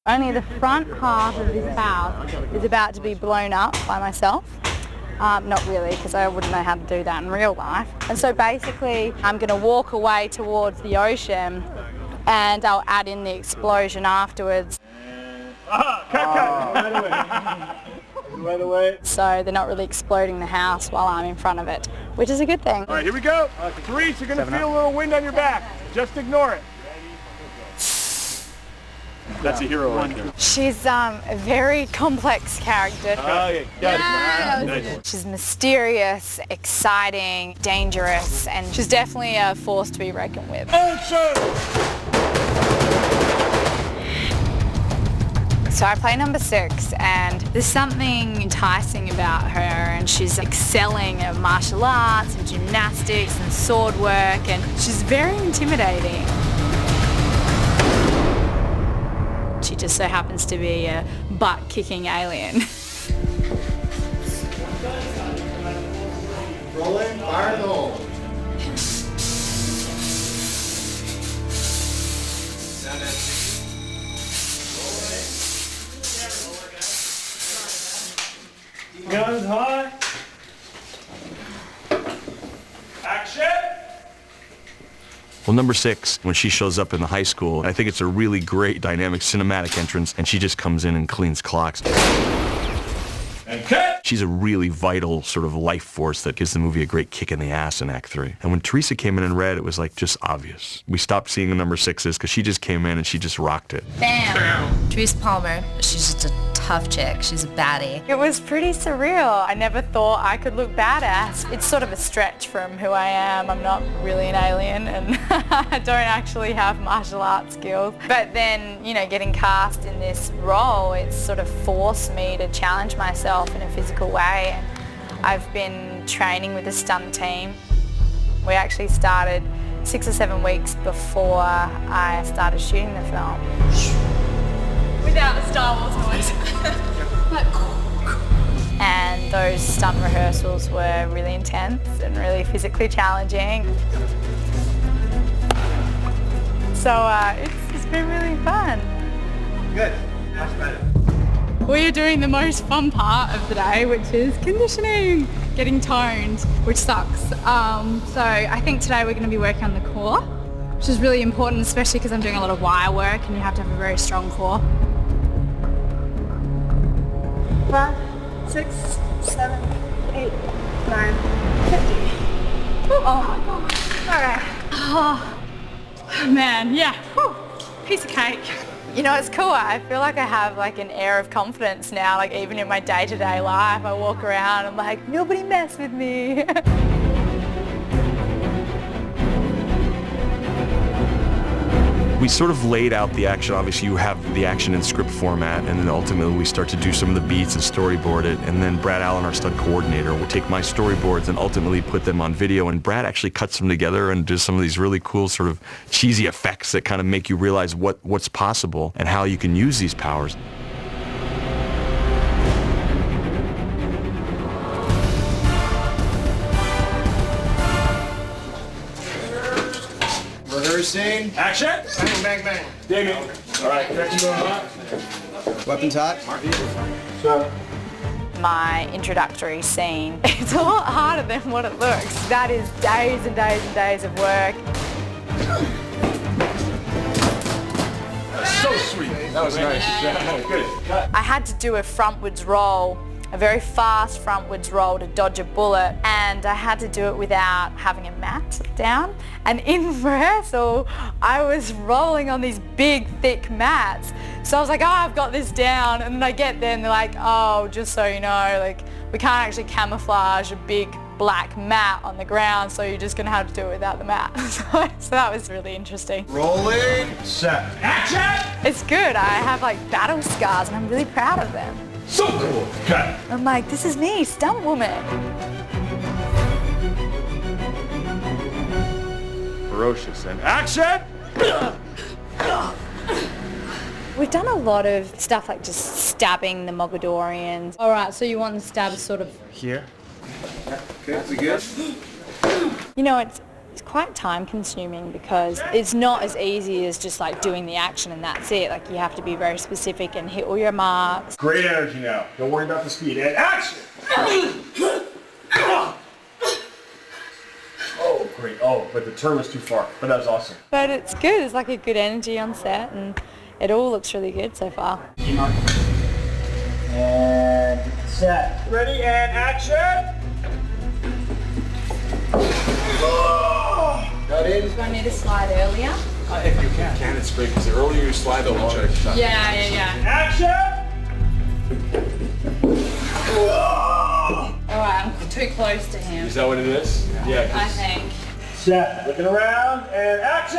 Only the front half of this house is about to be blown up by myself. Not really, because I wouldn't know how to do that in real life. And so basically I'm going to walk away towards the ocean and I'll add in the explosion afterwards. Right away. So they're not really exploding the house while I'm in front of it, which is a good thing. All right, here we go. Teresa, you're going to feel a little wind on your back. Just ignore it. That's a hero right there. She's a very complex character. She's mysterious, exciting, dangerous, and she's definitely a force to be reckoned with. So I play number 6, and there's something enticing about her, and she's excelling at martial arts and gymnastics and sword work, and she's very intimidating. She just so happens to be a butt-kicking alien. Rolling, fire in the hole. Guns high. Action! Well, number 6, when she shows up in the high school, I think it's a really great dynamic cinematic entrance, and she just comes in and cleans clocks. And cut! She's a really vital sort of life force that gives the movie a great kick in the ass in Act 3. And when Teresa came in and read, it was like just obvious. We stopped seeing the number 6s because she just came in and she just rocked it. Bam! Teresa Palmer, she's just a tough chick. She's a baddie. It was pretty surreal. I never thought I could look badass. It's sort of a stretch from who I am. I'm not really an alien and I don't actually have martial arts skills. But then, you know, getting cast in this role, it's sort of forced me to challenge myself in a physical way. And I've been training with a stunt team. We actually started 6 or 7 weeks before I started shooting the film. Without the Star Wars noise. And those stunt rehearsals were really intense and really physically challenging. So it's been really fun. Good. Much better. We are doing the most fun part of the day, which is conditioning, getting toned, which sucks. So I think today we're going to be working on the core, which is really important, especially because I'm doing a lot of wire work and you have to have a very strong core. 5, 6, 7, 8, 9, 50. Oh, okay. Oh, man, yeah. Whew. Piece of cake. You know, it's cool. I feel like I have like an air of confidence now, like even in my day-to-day life. I walk around, I'm like, nobody mess with me. We sort of laid out the action. Obviously, you have the action in script format, and then ultimately we start to do some of the beats and storyboard it, and then Brad Allen, our stunt coordinator, will take my storyboards and ultimately put them on video, and Brad actually cuts them together and does some of these really cool sort of cheesy effects that kind of make you realize what's possible and how you can use these powers. Rehearsing. Action! Bang, bang, bang. Dig it. All right, next going hot. Weapons hot. So, My introductory scene, it's a lot harder than what it looks. That is days and days and days of work. so sweet. That was nice. Good. Cut. I had to do a frontwards roll, a very fast frontwards roll to dodge a bullet, and I had to do it without having a mat down. And in rehearsal, I was rolling on these big, thick mats. So I was like, oh, I've got this down. And then I get there and they're like, oh, just so you know, like, we can't actually camouflage a big black mat on the ground, so you're just gonna have to do it without the mat. So that was really interesting. Rolling. Set. Action! It's good. I have like battle scars and I'm really proud of them. So cool. Cut. I'm like, this is me, stunt woman. Ferocious. And action! We've done a lot of stuff like just stabbing the Mogadorians. All right, so you want the stab sort of Here. Okay, we good? You know, it's It's quite time consuming because it's not as easy as just like doing the action and that's it. Like you have to be very specific and hit all your marks. Great energy now. Don't worry about the speed. And action! Oh, great. Oh, but the turn was too far. But that was awesome. But it's good. It's like a good energy on set and it all looks really good so far. And set. Ready and action! Got in. Do I need to slide earlier? If you can. It's great because the earlier you slide, the longer it's shot. Yeah. Action! Alright, I'm too close to him. Is that what it is? Yeah. I think. Set. Looking around and action!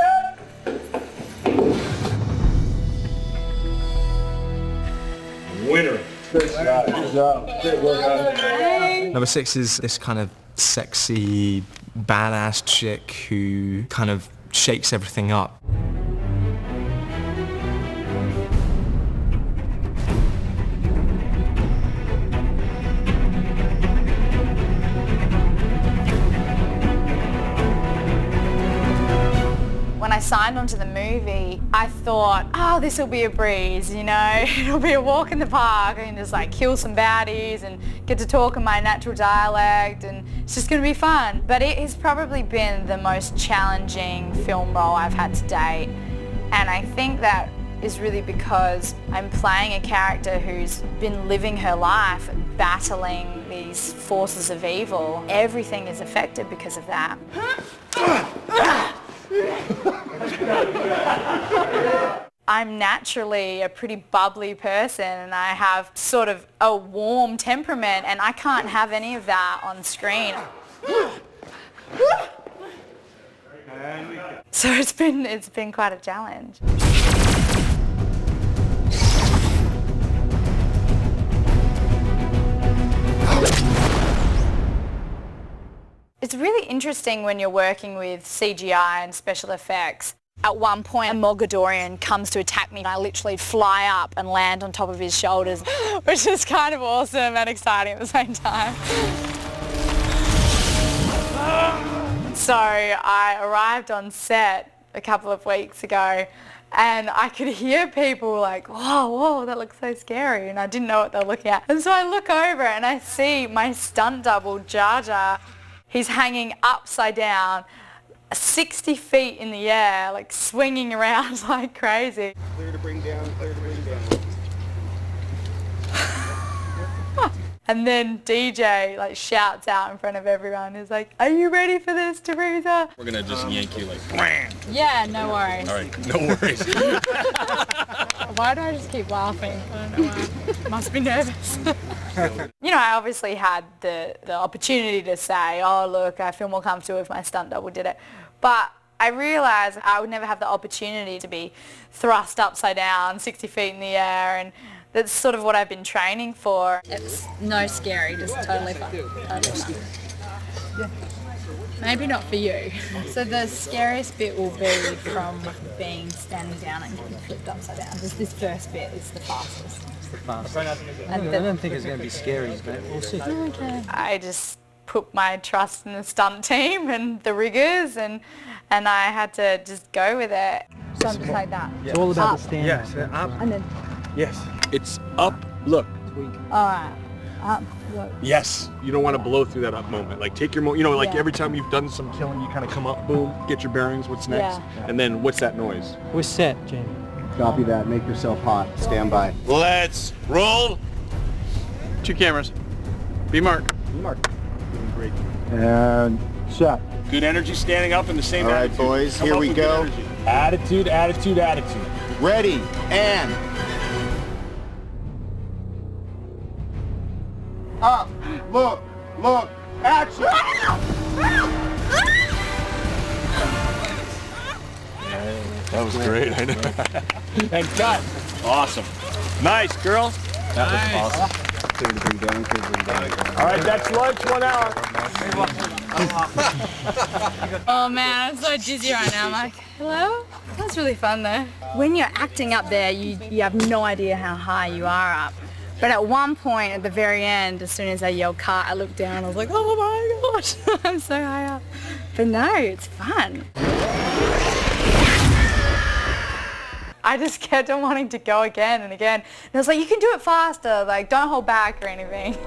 Winner. Good job. Good job. Good work. Number 6 is this kind of sexy, badass chick who kind of shakes everything up. When I signed onto the movie, I thought, oh, this will be a breeze, you know, it'll be a walk in the park. I can just like kill some baddies and get to talk in my natural dialect and it's just going to be fun. But it has probably been the most challenging film role I've had to date. And I think that is really because I'm playing a character who's been living her life battling these forces of evil. Everything is affected because of that. I'm naturally a pretty bubbly person and I have sort of a warm temperament and I can't have any of that on screen. So it's been quite a challenge. It's really interesting when you're working with CGI and special effects. At one point, a Mogadorian comes to attack me and I literally fly up and land on top of his shoulders, which is kind of awesome and exciting at the same time. So I arrived on set a couple of weeks ago and I could hear people like, whoa, that looks so scary, and I didn't know what they were looking at. And so I look over and I see my stunt double, Jar Jar. He's hanging upside down, 60 feet in the air, like swinging around like crazy. Clear to bring down, clear to bring down. And then DJ like shouts out in front of everyone. He's like, "Are you ready for this, Teresa?" We're gonna just yank you like, wham! Yeah, no worries. All right, no worries. Why do I just keep laughing? I don't know why. Must be nervous. You know, I obviously had the opportunity to say, oh look, I feel more comfortable if my stunt double did it. But I realised I would never have the opportunity to be thrust upside down, 60 feet in the air, and that's sort of what I've been training for. It's no scary, just totally fun. Totally fun. Maybe not for you. So the scariest bit will be from being standing down and getting flipped upside down. This first bit is the fastest. I don't think it's going to be scary, but we'll see. Okay. I just put my trust in the stunt team and the riggers, and I had to just go with it. So I'm just like that. It's all about the stand. Yes, up. And then, Yes. It's up, look. all right, up, look. Yes. You don't want to blow through that up moment. Like take your you know, like Yeah. every time you've done some killing, you kind of come up, boom, get your bearings, what's next? Yeah. And then what's that noise? We're set, Jamie. Copy that. Make yourself hot. Stand by. Let's roll. 2 cameras. Be Mark. Mark. Doing great. And set. Good energy standing up in the same All right, attitude. boys, Come here up we with good go. energy. Attitude, attitude, attitude. Ready and up. Look, action. That was great. I know. And cut. Awesome. Nice, girl. That was awesome. Clear to bring down, clear to bring down. All right, that's lunch, 1 hour. Oh man, I'm so dizzy right now. I'm like, hello? That's really fun though. When you're acting up there, you have no idea how high you are up. But at one point, at the very end, as soon as I yelled cut, I looked down, I was like, oh my gosh, I'm so high up. But no, it's fun. I just kept on wanting to go again and again. And I was like, you can do it faster, like don't hold back or anything.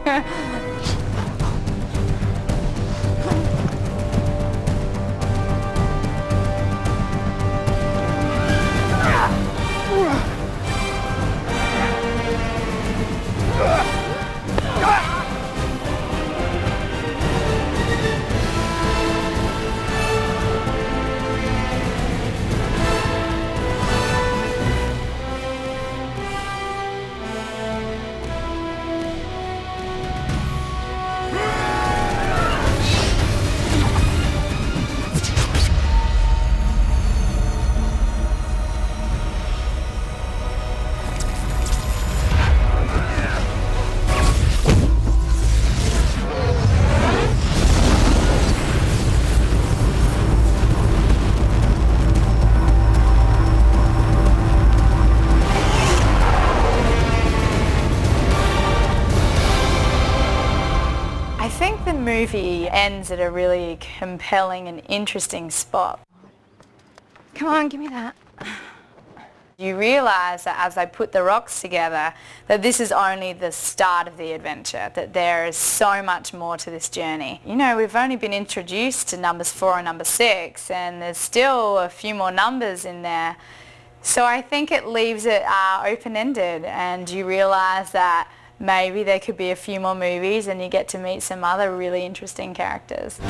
I think the movie ends at a really compelling and interesting spot. Come on, give me that. You realise that as they put the rocks together, that this is only the start of the adventure, that there is so much more to this journey. You know, we've only been introduced to numbers 4 and number 6, and there's still a few more numbers in there. So I think it leaves it open-ended, and you realise that maybe there could be a few more movies and you get to meet some other really interesting characters.